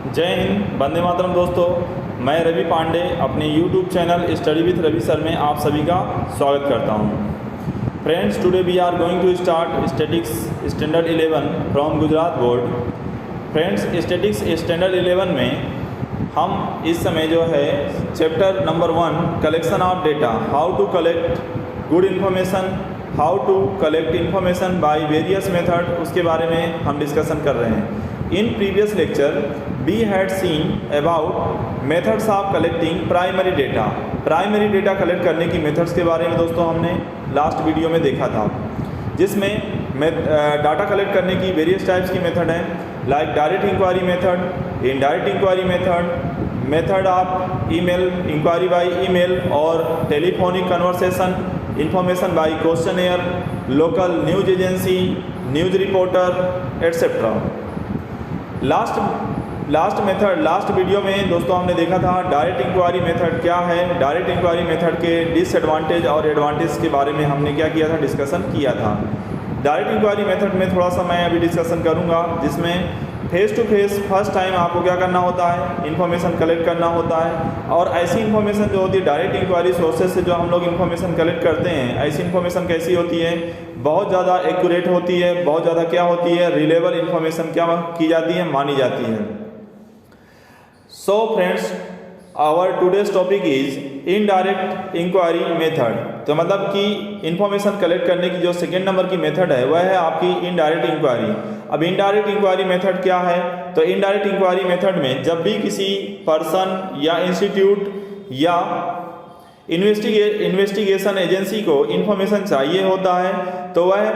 जय हिंद, वंदे मातरम दोस्तों। मैं रवि पांडे अपने YouTube channel study with Ravi sir में आप सभी का स्वागत करता हूं। Friends, today we are going to start statistics standard 11 from Gujarat board. Friends, statistics standard 11 में हम इस समय जो है chapter number 1 collection of data, how to collect good information, how to collect information by various method, उसके बारे में हम डिस्कशन कर रहे हैं। In previous lecture, we had seen about methods of collecting primary data. Primary data collect करने की methods के बारे में दोस्तों हमने लास्ट वीडियो में देखा था, जिसमें डाटा कलेक्ट करने की वेरियस टाइप्स की मेथड हैं, like direct inquiry method, indirect inquiry method, method of email, inquiry by email और telephonic conversation, information by questionnaire, local news agency, news reporter etcetera. Last video में दोस्तों हमने देखा था डायरेक्ट इंक्वायरी मेथड क्या है, डायरेक्ट इंक्वायरी मेथड के disadvantage और एडवांटेज के बारे में हमने क्या किया था, डिस्कशन किया था। डायरेक्ट इंक्वायरी मेथड में थोड़ा सा मैं अभी डिस्कशन करूंगा, जिसमें face to face first time आपको क्या करना होता है, इन्फॉर्मेशन कलेक्ट करना होता है। और ऐसी इन्फॉर्मेशन जो होती है डायरेक्ट इंक्वायरी सोर्सेज से जो हम लोग इन्फॉर्मेशन कलेक्ट करते हैं, ऐसी इन्फॉर्मेशन कैसी होती है, बहुत ज़्यादा एक्यूरेट होती है, बहुत ज़्यादा क्या होती है, रिलेबल इन्फॉर्मेशन क्या की जाती है, मानी जाती है। So friends, our today's topic is indirect inquiry method. तो मतलब कि इंफॉर्मेशन कलेक्ट करने की जो सेकेंड नंबर की मेथड है वह है आपकी इनडायरेक्ट इंक्वायरी। अब इनडायरेक्ट इंक्वायरी मेथड क्या है, तो इनडायरेक्ट इंक्वायरी मेथड में जब भी किसी पर्सन या इंस्टीट्यूट या इन्वेस्टिगेशन एजेंसी को इन्फॉर्मेशन चाहिए होता है, तो वह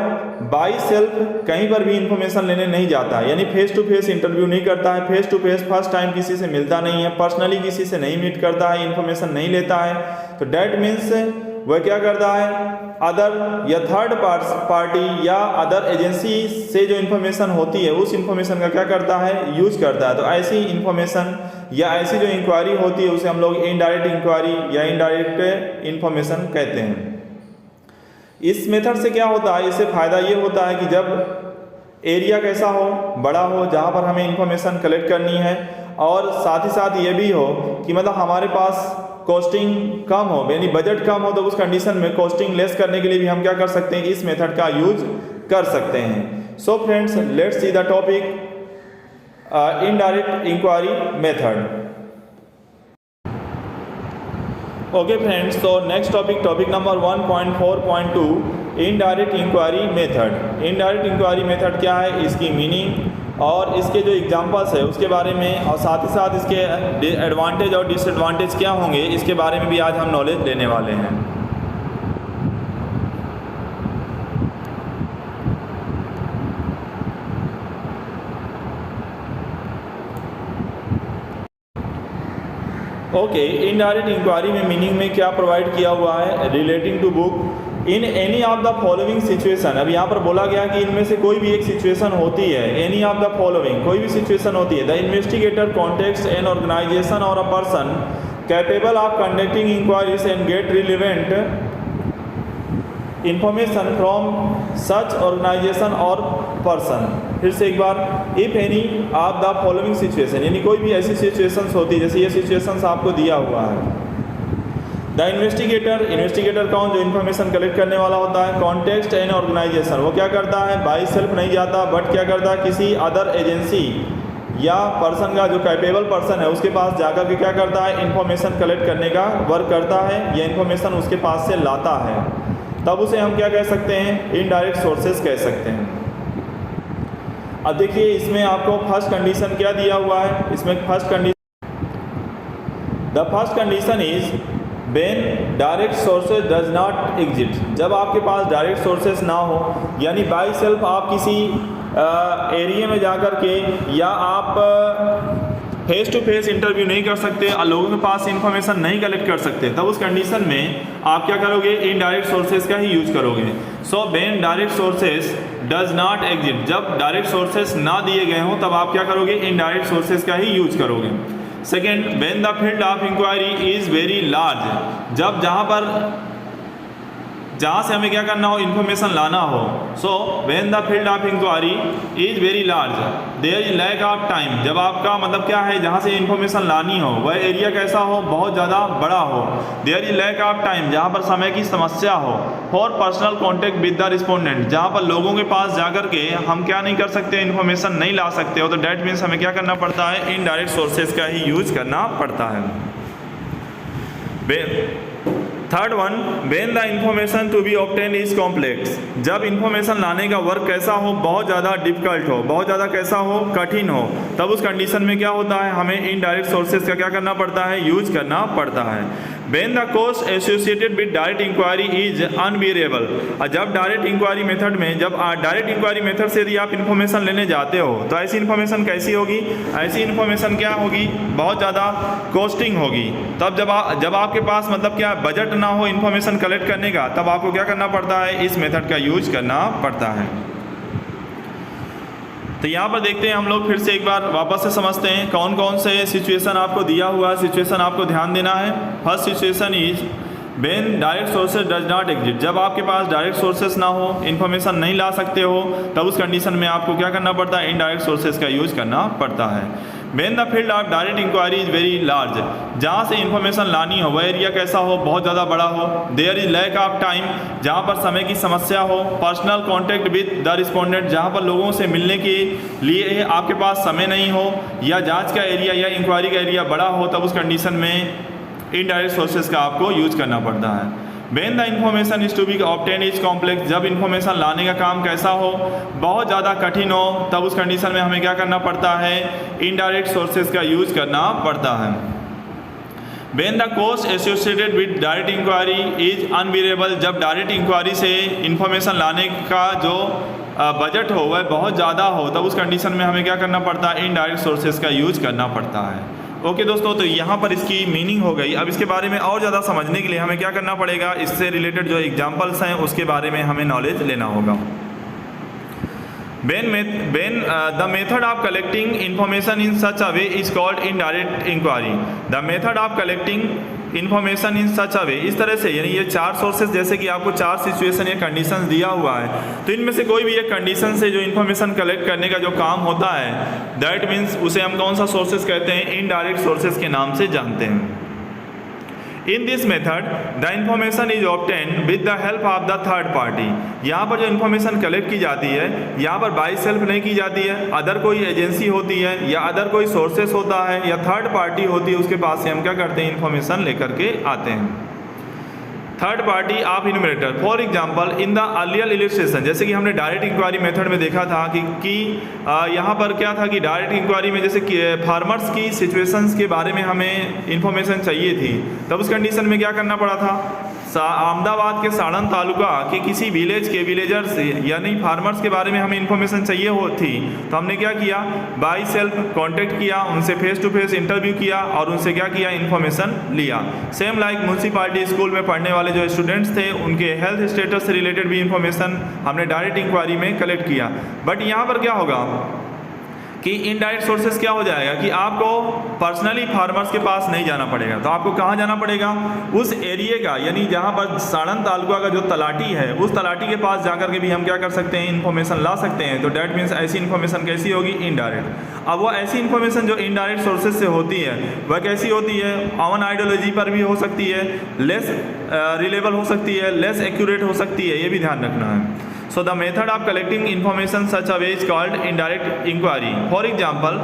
बाई सेल्फ कहीं पर भी इन्फॉर्मेशन लेने नहीं जाता है, यानी फेस टू फेस इंटरव्यू नहीं करता है, face to face first time किसी से मिलता नहीं है, पर्सनली किसी से नहीं मीट करता है, इन्फॉर्मेशन नहीं लेता है। तो डैट मीन्स वह क्या करता है, अदर या थर्ड पार्टी या अदर एजेंसी से जो इन्फॉर्मेशन होती है उस इन्फॉर्मेशन का क्या करता है, यूज करता है। तो ऐसी इन्फॉर्मेशन या ऐसी जो इंक्वायरी होती है उसे हम लोग इनडायरेक्ट इंक्वायरी या इनडायरेक्ट इन्फॉर्मेशन कहते हैं। इस मेथड से क्या होता है, इससे फ़ायदा ये होता है कि जब एरिया कैसा हो, बड़ा हो, जहाँ पर हमें इन्फॉर्मेशन कलेक्ट करनी है, और साथ ही साथ ये भी हो कि मतलब हमारे पास कॉस्टिंग कम हो, यानी बजट कम हो, तो उस कंडीशन में कॉस्टिंग लेस करने के लिए भी हम क्या कर सकते हैं, इस मेथड का यूज कर सकते हैं। So friends, let's see the topic indirect inquiry method. Okay friends, तो next topic number 1.4.2 indirect inquiry method. Indirect inquiry method क्या है, इसकी मीनिंग और इसके जो एग्जांपल्स है उसके बारे में, और साथ ही साथ इसके एडवांटेज और डिसएडवांटेज क्या होंगे, इसके बारे में भी आज हम नॉलेज लेने वाले हैं। ओके, इनडायरेक्ट इंक्वायरी में मीनिंग में क्या प्रोवाइड किया हुआ है, relating to book in any of the following situation. अब यहाँ पर बोला गया कि इनमें से कोई भी एक सिचुएशन होती है, एनी ऑफ द फॉलोइंग, कोई भी सिचुएशन होती है, the investigator contacts an organization और a person capable of conducting inquiries and get relevant information from such organization और पर्सन। फिर से एक बार, if any of the following situation, यानी कोई भी ऐसी सिचुएशंस होती है, जैसे ये सिचुएशंस आपको दिया हुआ है। द इन्वेस्टिगेटर कौन, जो इन्फॉर्मेशन कलेक्ट करने वाला होता है, कॉन्टेक्स्ट एन ऑर्गेनाइजेशन, वो क्या करता है, बाई सेल्फ नहीं जाता, बट क्या करता है, किसी अदर एजेंसी या पर्सन का जो कैपेबल पर्सन है उसके पास जाकर के क्या करता है, इन्फॉर्मेशन कलेक्ट करने का वर्क करता है, या इन्फॉर्मेशन उसके पास से लाता है, तब उसे हम क्या कह सकते हैं, इनडायरेक्ट सोर्सेज कह सकते हैं। अब देखिए, इसमें आपको फर्स्ट कंडीशन क्या दिया हुआ है, इसमें first condition is when direct sources does not exist. जब आपके पास डायरेक्ट सोर्सेज ना हो, यानी बाई सेल्फ आप किसी एरिया में जाकर के या आप फेस टू फेस इंटरव्यू नहीं कर सकते, लोगों के पास इंफॉर्मेशन नहीं कलेक्ट कर सकते, तब उस कंडीशन में आप क्या करोगे, इनडायरेक्ट सोर्सेज का ही यूज करोगे। So when direct sources does not exist, जब डायरेक्ट सोर्सेज ना दिए गए हों तब आप क्या करोगे, इनडायरेक्ट सोर्सेज का ही यूज करोगे। Second, when the field of inquiry is very large, जब जहाँ से हमें क्या करना हो, इन्फॉर्मेशन लाना हो। So when the field of inquiry is very large there is lack of time, जब आपका मतलब क्या है, जहाँ से इन्फॉर्मेशन लानी हो वह एरिया कैसा हो, बहुत ज़्यादा बड़ा हो। There is lack of time, जहाँ पर समय की समस्या हो। For personal contact with the respondent, जहाँ पर लोगों के पास जाकर के हम क्या नहीं कर सकते, इन्फॉर्मेशन नहीं ला सकते हो, तो डैट मीन्स हमें क्या करना पड़ता है, इनडायरेक्ट सोर्सेज का ही यूज करना पड़ता है। Third one, when the information to be obtain is complex, जब इंफॉर्मेशन लाने का वर्क कैसा हो, बहुत ज़्यादा डिफिकल्ट हो, बहुत ज़्यादा कैसा हो, कठिन हो, तब उस कंडीशन में क्या होता है, हमें इनडायरेक्ट सोर्सेज का क्या करना पड़ता है, यूज करना पड़ता है। When the cost associated with direct inquiry is unbearable, जब डायरेक्ट इंक्वायरी मेथड में, जब डायरेक्ट इंक्वायरी मेथड से यदि आप इन्फॉर्मेशन लेने जाते हो तो ऐसी इन्फॉर्मेशन कैसी होगी, ऐसी इन्फॉर्मेशन क्या होगी, बहुत ज़्यादा कॉस्टिंग होगी। तब जब आपके पास मतलब क्या बजट ना हो इन्फॉर्मेशन कलेक्ट करने का, तब आपको क्या करना पड़ता है, इस मेथड का यूज करना पड़ता है। तो यहाँ पर देखते हैं हम लोग, फिर से एक बार वापस से समझते हैं कौन कौन से सिचुएशन आपको दिया हुआ है, सिचुएशन आपको ध्यान देना है। First situation is when direct sources does not exist, जब आपके पास डायरेक्ट सोर्सेज ना हो, इन्फॉर्मेशन नहीं ला सकते हो, तब उस कंडीशन में आपको क्या करना पड़ता है, इनडायरेक्ट सोर्सेज का यूज करना पड़ता है। When the field of direct inquiry is very large, जहाँ से इन्फॉर्मेशन लानी हो वह एरिया कैसा हो, बहुत ज़्यादा बड़ा हो। There is lack of time, जहाँ पर समय की समस्या हो। Personal contact with the respondent, जहाँ पर लोगों से मिलने के लिए आपके पास समय नहीं हो, या जांच का एरिया या इंक्वायरी का एरिया बड़ा हो, तब उस कंडीशन में इनडायरेक्ट सोर्सेज का आपको यूज करना पड़ता है। When the information is to be obtain is complex, जब इन्फॉर्मेशन लाने का काम कैसा हो, बहुत ज़्यादा कठिन हो, तब उस कंडीशन में हमें क्या करना पड़ता है, इनडायरेक्ट सोर्सेज का यूज करना पड़ता है। When the cost associated with direct inquiry is unbearable, जब डायरेक्ट इंक्वायरी से इन्फॉर्मेशन लाने का जो बजट हो वह बहुत ज़्यादा हो, तब उस कंडीशन में हमें क्या करना पड़ता है, इनडायरेक्ट सोर्सेज का यूज करना पड़ता है। ओके दोस्तों, तो यहाँ पर इसकी मीनिंग हो गई। अब इसके बारे में और ज़्यादा समझने के लिए हमें क्या करना पड़ेगा, इससे रिलेटेड जो एग्जांपल्स हैं उसके बारे में हमें नॉलेज लेना होगा। When the method of collecting information in such a way is called indirect inquiry. The method of collecting information in such a way, इस तरह से, यानी ये चार सोर्सेज, जैसे कि आपको चार सिचुएशन या कंडीशंस दिया हुआ है, तो इनमें से कोई भी एक कंडीशन से जो इन्फॉर्मेशन कलेक्ट करने का जो काम होता है, दैट मीन्स उसे हम कौन सा सोर्सेज कहते हैं, इनडायरेक्ट सोर्सेज के नाम से जानते हैं। In this method the information is obtain with the help of the third party, यहाँ पर जो इन्फॉर्मेशन कलेक्ट की जाती है, यहाँ पर बाई सेल्फ नहीं की जाती है, अदर कोई एजेंसी होती है या अदर कोई सोर्सेस होता है या थर्ड पार्टी होती है, उसके पास से हम क्या करते हैं, इन्फॉर्मेशन लेकर के आते हैं। Third party of enumerator, for example in the earlier illustration, जैसे कि हमने डायरेक्ट इंक्वायरी मेथड में देखा था कि यहाँ पर क्या था कि डायरेक्ट इंक्वायरी में जैसे कि फार्मर्स की सिचुएशंस के बारे में हमें इंफॉर्मेशन चाहिए थी, तब उस कंडीशन में क्या करना पड़ा था, अहमदाबाद के साड़न तालुका के किसी विलेज के विलेजर्स यानी फार्मर्स के बारे में हमें इन्फॉर्मेशन चाहिए हो थी, तो हमने क्या किया, बाई सेल्फ कांटेक्ट किया, उनसे फेस टू फेस इंटरव्यू किया और उनसे क्या किया, इन्फॉर्मेशन लिया। सेम लाइक म्यूनसिपालिटी स्कूल में पढ़ने वाले जो स्टूडेंट्स थे, उनके हेल्थ स्टेटस से रिलेटेड भी इन्फॉर्मेशन हमने डायरेक्ट इंक्वायरी में कलेक्ट किया। बट यहाँ पर क्या होगा कि इनडायरेक्ट सोर्सेज क्या हो जाएगा कि आपको पर्सनली फार्मर्स के पास नहीं जाना पड़ेगा, तो आपको कहाँ जाना पड़ेगा, उस एरिए का, यानी जहाँ पर साड़न तालुका का जो तलाटी है, उस तलाटी के पास जाकर के भी हम क्या कर सकते हैं, इन्फॉर्मेशन ला सकते हैं। तो डैट मीन्स ऐसी इन्फॉर्मेशन कैसी होगी, इनडायरेक्ट। अब वो ऐसी इन्फॉर्मेशन जो इनडायरेक्ट सोर्सेज से होती है वह कैसी होती है, ऑन आइडियोलॉजी पर भी हो सकती है, लेस रिलेबल हो सकती है, लेस एक्यूरेट हो सकती है, ये भी ध्यान रखना है। So the method of collecting information such a way is called indirect inquiry. For example,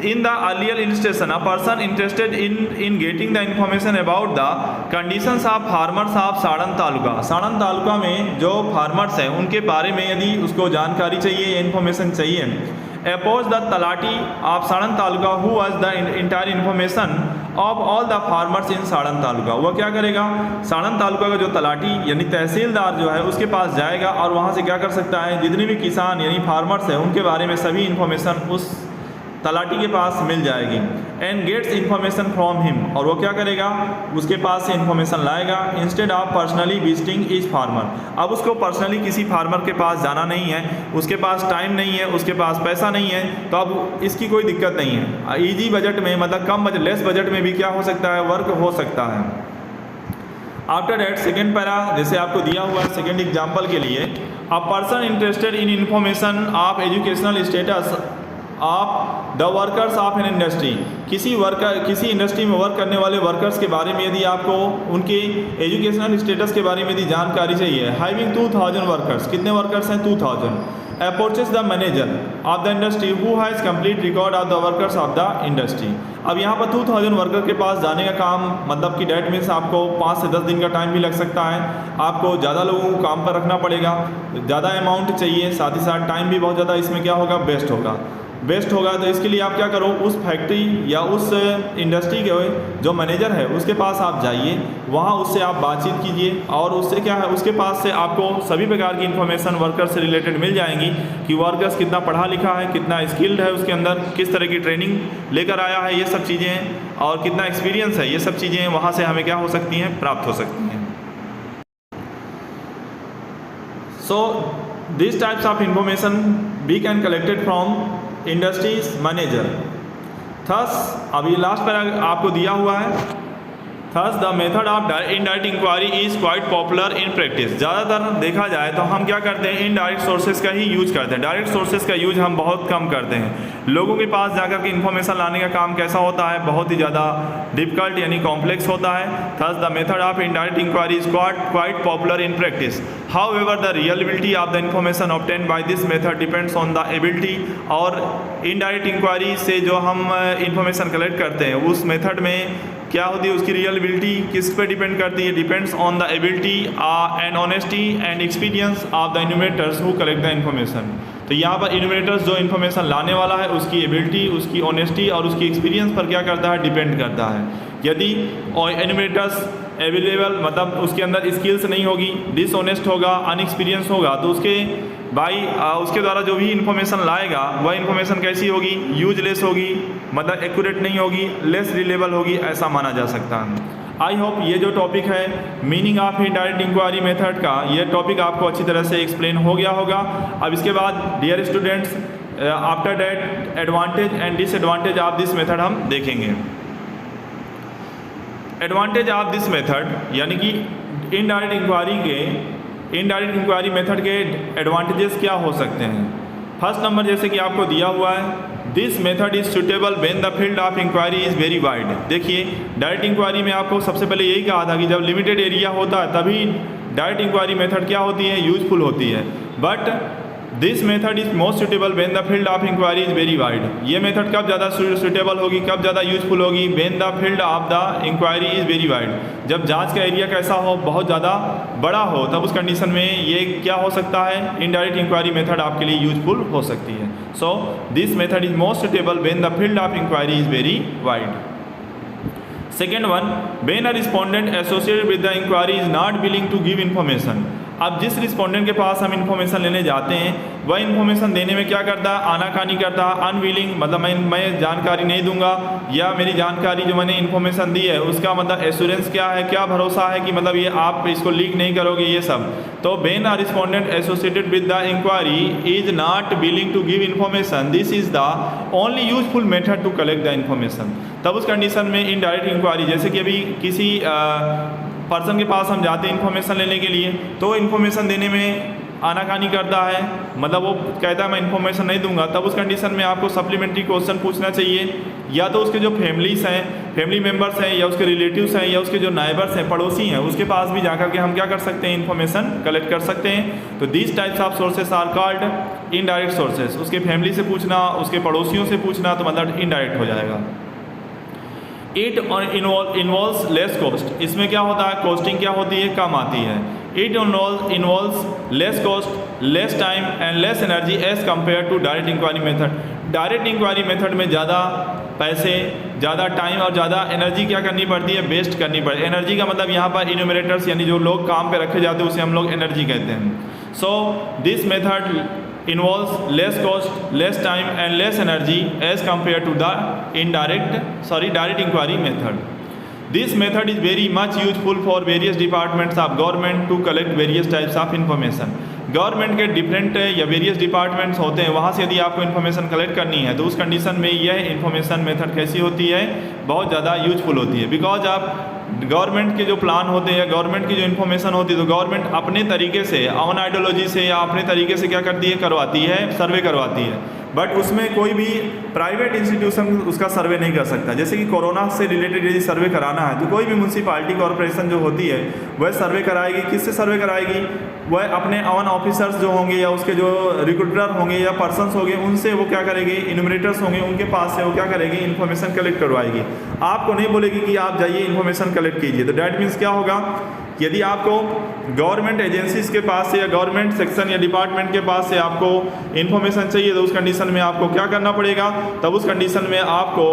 in the earlier illustration, a person interested in getting the information about the conditions of farmers of साड़न taluka, साड़न taluka में जो farmers हैं उनके बारे में यदि उसको जानकारी चाहिए, इन्फॉर्मेशन चाहिए, suppose the talati of Sadan taluka who was the entire information of all the farmers in Sadan taluka, वह क्या करेगा, साड़न तालुका का जो तलाटी यानी तहसीलदार जो है उसके पास जाएगा और वहाँ से क्या कर सकता है, जितने भी किसान यानी फार्मर्स हैं उनके बारे में सभी इन्फॉर्मेशन उस तलाटी के पास मिल जाएगी। And gets information from him, और वो क्या करेगा, उसके पास से इन्फॉर्मेशन लाएगा, instead of personally visiting each farmer. अब उसको पर्सनली किसी फार्मर के पास जाना नहीं है, उसके पास टाइम नहीं है, उसके पास पैसा नहीं है, तो अब इसकी कोई दिक्कत नहीं है। ईजी बजट में, मतलब कम बजट, लेस बजट में भी क्या हो सकता है, वर्क हो सकता है। आफ्टर दैट सेकेंड पैरा जैसे आपको दिया हुआ है सेकेंड एग्जाम्पल के लिए, a person interested in information of educational status of the workers of an industry, किसी इंडस्ट्री में वर्क करने वाले वर्कर्स के बारे में यदि आपको उनके एजुकेशनल स्टेटस के बारे में यदि जानकारी चाहिए, हैविंग 2000 वर्कर्स, कितने वर्कर्स हैं 2000, approaches the manager of the industry who has complete record of the workers of the industry. अब यहाँ पर 2000 वर्कर के पास जाने का काम, मतलब कि डेट मीन्स आपको 5 से 10 दिन का टाइम भी लग सकता है, आपको ज़्यादा लोगों को काम पर रखना पड़ेगा, ज़्यादा अमाउंट चाहिए, साथ ही साथ टाइम भी बहुत ज़्यादा इसमें क्या होगा वेस्ट होगा। तो इसके लिए आप क्या करो, उस फैक्ट्री या उस इंडस्ट्री के जो मैनेजर है उसके पास आप जाइए, वहाँ उससे आप बातचीत कीजिए और उससे क्या है, उसके पास से आपको सभी प्रकार की इन्फॉर्मेशन वर्कर से रिलेटेड मिल जाएंगी कि वर्कर्स कितना पढ़ा लिखा है, कितना स्किल्ड है, उसके अंदर किस तरह की ट्रेनिंग लेकर आया है, ये सब चीज़ें, और कितना एक्सपीरियंस है, ये सब चीज़ें वहाँ से हमें क्या हो सकती हैं, प्राप्त हो सकती हैं। So this types of information we can collected from industries manager. Thus अभी लास्ट पर आपको दिया हुआ है, thus the method of indirect inquiry is quite popular in practice. ज़्यादातर देखा जाए तो हम क्या करते हैं, इनडायरेक्ट सोर्सेज का ही यूज करते हैं, डायरेक्ट सोर्सेज का यूज हम बहुत कम करते हैं। लोगों के पास जाकर के इन्फॉर्मेशन लाने का काम कैसा होता है, बहुत ही ज़्यादा डिफिकल्ट यानी कॉम्प्लेक्स होता है। Thus the method of indirect inquiry is quite popular in practice, however the reliability of the information obtained by this method depends on the ability. और इनडायरेक्ट इंक्वायरी से जो हम इन्फॉर्मेशन कलेक्ट करते हैं उस मेथड में क्या होती है, उसकी रियलिबिलिटी किस पे डिपेंड करती है, depends on the ability and honesty and experience of the enumerators who collect the information. तो यहाँ पर इन्यूमरेटर्स जो इन्फॉर्मेशन लाने वाला है उसकी एबिलिटी, उसकी ऑनेस्टी और उसकी एक्सपीरियंस पर क्या करता है, डिपेंड करता है। यदि इन्यूमरेटर्स अवेलेबल, मतलब उसके अंदर स्किल्स नहीं होगी, डिसऑनेस्ट होगा, अनएक्सपीरियंस होगा, तो उसके द्वारा जो भी इन्फॉर्मेशन लाएगा वह इन्फॉर्मेशन कैसी होगी, यूजलेस होगी, मतलब एक्यूरेट नहीं होगी, लेस रिलेबल होगी, ऐसा माना जा सकता है। आई होप ये जो टॉपिक है meaning of indirect inquiry method का, ये टॉपिक आपको अच्छी तरह से एक्सप्लेन हो गया होगा। अब इसके बाद dear students, after that advantage and disadvantage of this method हम देखेंगे। एडवांटेज ऑफ दिस मेथड यानी कि इनडायरेक्ट इंक्वायरी मेथड के एडवांटेजेस क्या हो सकते हैं। फर्स्ट नंबर जैसे कि आपको दिया हुआ है, this method is suitable when the field of inquiry is very wide. देखिए डायरेक्ट इंक्वायरी में आपको सबसे पहले यही कहा था कि जब लिमिटेड एरिया होता है तभी डायरेक्ट इंक्वायरी मेथड क्या होती है, यूजफुल होती है। But this method is most suitable when the field of inquiry is very wide. ये मेथड कब ज़्यादा सुटेबल होगी, कब ज़्यादा यूजफुल होगी, when the field of the inquiry is very wide. जब जांच का एरिया कैसा हो, बहुत ज़्यादा बड़ा हो, तब उस कंडीशन में ये क्या हो सकता है, इनडायरेक्ट इंक्वायरी मेथड आपके लिए यूजफुल हो सकती है। So this method is most suitable when the field of inquiry is very wide. Second one, when a respondent associated with the inquiry is not willing to give information. अब जिस respondent के पास हम information लेने जाते हैं वह information देने में क्या करता है, आनाकानी करता है, अनविलिंग, मतलब मैं जानकारी नहीं दूंगा, या मेरी जानकारी जो मैंने इन्फॉर्मेशन दी है उसका मतलब एश्योरेंस क्या है, क्या भरोसा है कि मतलब ये आप इसको लीक नहीं करोगे, ये सब। तो when a respondent associated with the inquiry is not willing to give information, this is the only useful method to collect the information. तब उस कंडीशन में इनडायरेक्ट इंक्वायरी, जैसे कि अभी किसी पर्सन के पास हम जाते हैं इन्फॉर्मेशन लेने के लिए, तो इन्फॉर्मेशन देने में आनाकानी करता है, मतलब वो कहता है मैं इन्फॉर्मेशन नहीं दूंगा, तब उस कंडीशन में आपको सप्लीमेंट्री क्वेश्चन पूछना चाहिए, या तो उसके जो फैमिली मेम्बर्स हैं, या उसके रिलेटिव्स हैं, या उसके जो नाइबर्स हैं, पड़ोसी हैं, उसके पास भी जाकर के हम क्या कर सकते हैं, इन्फॉर्मेशन कलेक्ट कर सकते हैं। तो these types of sources are called indirect sources. उसके फैमिली से पूछना, उसके पड़ोसियों से पूछना, तो मतलब इनडायरेक्ट हो जाएगा। It involves less cost. इसमें क्या होता है, कॉस्टिंग क्या होती है, कम आती है। It involves less cost, less time and less energy as compare to direct inquiry method. Direct inquiry method में ज़्यादा पैसे, ज़्यादा टाइम और ज़्यादा एनर्जी क्या करनी पड़ती है, वेस्ट करनी पड़ती है। एनर्जी का मतलब यहाँ पर इन्यूमरेटर्स यानी जो लोग काम पे रखे जाते हैं उसे हम लोग एनर्जी कहते हैं। So this method involves less cost, less time and less energy as compared to the direct inquiry method. This method is very much useful for various departments of government to collect various types of information. Government के different या various departments होते हैं, वहाँ से यदि आपको information collect करनी है तो उस कंडीशन में यह इन्फॉर्मेशन मेथड कैसी होती है, बहुत ज़्यादा यूजफुल होती है। बिकॉज ऑफ गवर्नमेंट के जो प्लान होते हैं या गवर्नमेंट की जो इन्फॉर्मेशन होती है तो गवर्नमेंट अपने तरीके से ऑन आइडियोलॉजी से या अपने तरीके से क्या करती है, करवाती है, सर्वे करवाती है। बट उसमें कोई भी प्राइवेट इंस्टीट्यूशन उसका सर्वे नहीं कर सकता। जैसे कि कोरोना से रिलेटेड यदि सर्वे कराना है तो कोई भी म्यूनसिपालिटी कॉरपोरेशन जो होती है वह सर्वे कराएगी। किससे सर्वे कराएगी? वह अपने ऑन ऑफिसर्स जो होंगे या उसके जो रिक्रूटर होंगे या पर्सनस होंगे उनसे वो क्या करेगी, इन्यूमरेटर्स होंगे उनके पास से वो क्या करेगी, इन्फॉर्मेशन कलेक्ट करवाएगी। आपको नहीं बोलेगी कि आप जाइए इन्फॉर्मेशन कलेक्ट कीजिए। तो डैट मीन्स क्या होगा, यदि आपको गवर्नमेंट एजेंसीज के पास से या गवर्नमेंट सेक्शन या डिपार्टमेंट के पास से आपको इन्फॉर्मेशन चाहिए तो उस कंडीशन में आपको क्या करना पड़ेगा, तब उस कंडीशन में आपको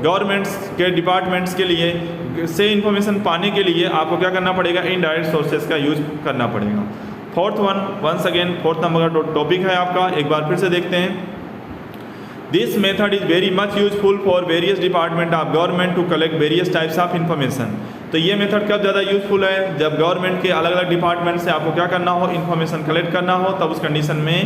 गवर्नमेंट्स के डिपार्टमेंट्स के लिए से इन्फॉर्मेशन पाने के लिए आपको क्या करना पड़ेगा, इनडायरेक्ट सोर्सेज का यूज करना पड़ेगा। Fourth one, once again fourth number का टॉपिक है आपका, एक बार फिर से देखते हैं। This method is very much useful for various department of government to collect various types of information. तो ये मेथड कब ज़्यादा यूजफुल है, जब गवर्नमेंट के अलग अलग डिपार्टमेंट से आपको क्या करना हो, इन्फॉर्मेशन कलेक्ट करना हो, तब उस कंडीशन में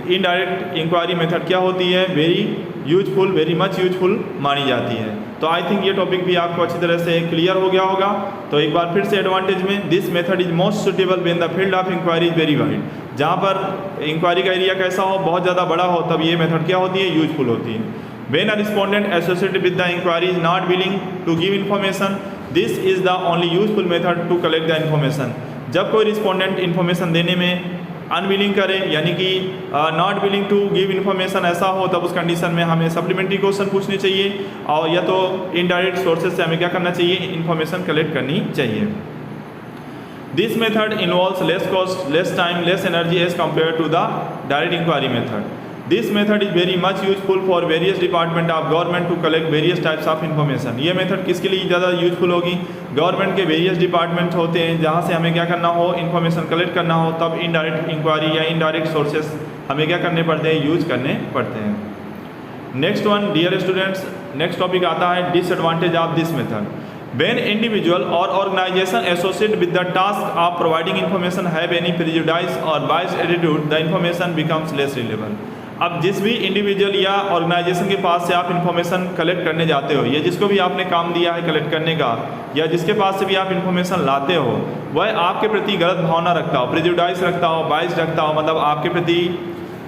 इनडायरेक्ट इंक्वायरी मेथड क्या होती है, very useful, very much useful मानी जाती है। तो आई थिंक ये टॉपिक भी आपको अच्छी तरह से क्लियर हो गया होगा। तो एक बार फिर से एडवांटेज में, this method is most suitable when the field of inquiry is very wide. जहाँ पर इंक्वायरी का एरिया कैसा हो, बहुत ज़्यादा बड़ा हो, तब ये मेथड क्या होती है, यूजफुल होती है। When a respondent associated with the inquiry is not willing to give information, this is the only useful method to collect the information। जब कोई रिस्पोंडेंट इन्फॉर्मेशन देने में अनविलिंग करे, यानी कि not willing to give information ऐसा हो, तब उस कंडीशन में हमें सप्लीमेंट्री क्वेश्चन पूछने चाहिए और या तो इनडायरेक्ट सोर्सेज से हमें क्या करना चाहिए, इन्फॉर्मेशन कलेक्ट करनी चाहिए। This method involves less cost, less time, less energy as compare to the direct inquiry method. This method is very much useful for various department of government to collect various types of information. ये method किसके लिए ज़्यादा useful होगी, government के various department होते हैं जहाँ से हमें क्या करना हो, इन्फॉर्मेशन कलेक्ट करना हो, तब इनडायरेक्ट इंक्वायरी या इनडायरेक्ट सोर्सेस हमें क्या करने पड़ते हैं, यूज करने पड़ते हैं। Next one, dear students, next topic आता है disadvantage of this method. When individual or organization associated with the task of providing information have any prejudice or biased attitude, the information becomes less relevant। अब जिस भी individual या organisation के पास से आप information collect करने जाते हो या जिसको भी आपने काम दिया है कलेक्ट करने का या जिसके पास से भी आप इन्फॉर्मेशन लाते हो, वह आपके प्रति गलत भावना रखता हो, प्रेजुडाइज रखता हो, बाइस रखता हो, मतलब आपके प्रति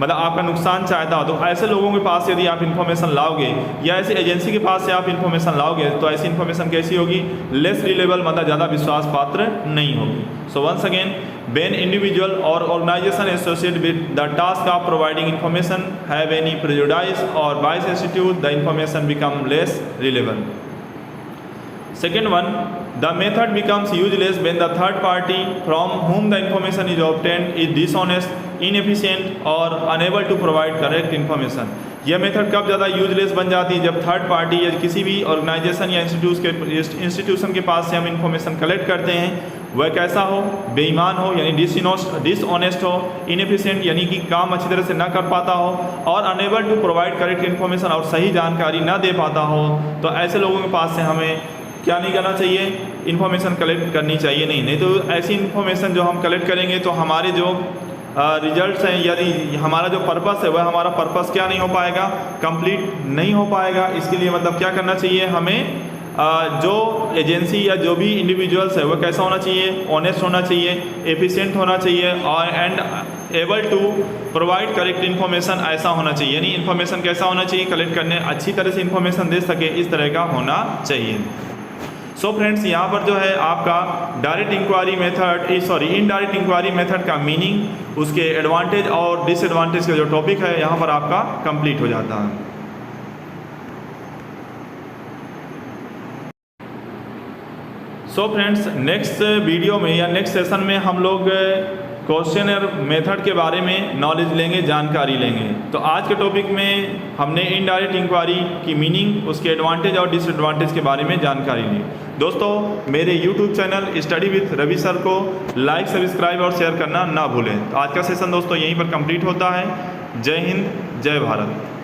आपका नुकसान चाहता हो, तो ऐसे लोगों के पास यदि आप इन्फॉर्मेशन लाओगे या ऐसी एजेंसी के पास से आप इन्फॉर्मेशन लाओगे तो ऐसी इन्फॉर्मेशन कैसी होगी, लेस रिलेबल, मतलब ज़्यादा विश्वास पात्र नहीं होगी। So once again, when individual or organization associated with the task of providing information have any prejudice or bias attitude, the information become less relevant। Second one, the method becomes useless when the third party from whom the information is obtained is dishonest, inefficient or unable to provide correct information। यह method कब ज़्यादा useless बन जाती है, जब third party या किसी भी ऑर्गेनाइजेशन या इंस्टीट्यूशन के पास से हम इन्फॉर्मेशन कलेक्ट करते हैं, वह कैसा हो, बेईमान हो यानी डिसऑनेस्ट हो, इनएफिशिएंट यानी कि काम अच्छी तरह से ना कर पाता हो, और unable to provide correct information और सही जानकारी ना दे पाता हो, तो ऐसे लोगों के पास से हमें क्या नहीं करना चाहिए, इन्फॉर्मेशन कलेक्ट करनी चाहिए नहीं तो ऐसी इन्फॉर्मेशन जो हम कलेक्ट करेंगे तो हमारे जो रिजल्ट्स हैं, यदि हमारा जो पर्पस है वह हमारा पर्पस क्या नहीं हो पाएगा, कंप्लीट नहीं हो पाएगा। इसके लिए मतलब क्या करना चाहिए, हमें जो एजेंसी या जो भी इंडिविजुअल्स है वह कैसा होना चाहिए, ऑनेस्ट होना चाहिए, एफिशिएंट होना चाहिए और and able to provide correct information ऐसा होना चाहिए, यानी इन्फॉर्मेशन कैसा होना चाहिए, कलेक्ट करने अच्छी तरह से इन्फॉर्मेशन दे सके, इस तरह का होना चाहिए। सो फ्रेंड्स, यहाँ पर जो है आपका direct inquiry method indirect inquiry method का मीनिंग, उसके एडवांटेज और डिसएडवांटेज का जो टॉपिक है यहाँ पर आपका कंप्लीट हो जाता है। सो फ्रेंड्स, नेक्स्ट वीडियो में या नेक्स्ट सेशन में हम लोग क्वेश्चनर मेथड के बारे में नॉलेज लेंगे, जानकारी लेंगे। तो आज के टॉपिक में हमने इनडायरेक्ट इंक्वायरी की मीनिंग, उसके एडवांटेज और डिसएडवांटेज के बारे में जानकारी ली। दोस्तों, मेरे YouTube channel study with Ravi sir को लाइक, सब्सक्राइब और शेयर करना ना भूलें। तो आज का सेशन दोस्तों यहीं पर कंप्लीट होता है। जय हिंद, जय भारत।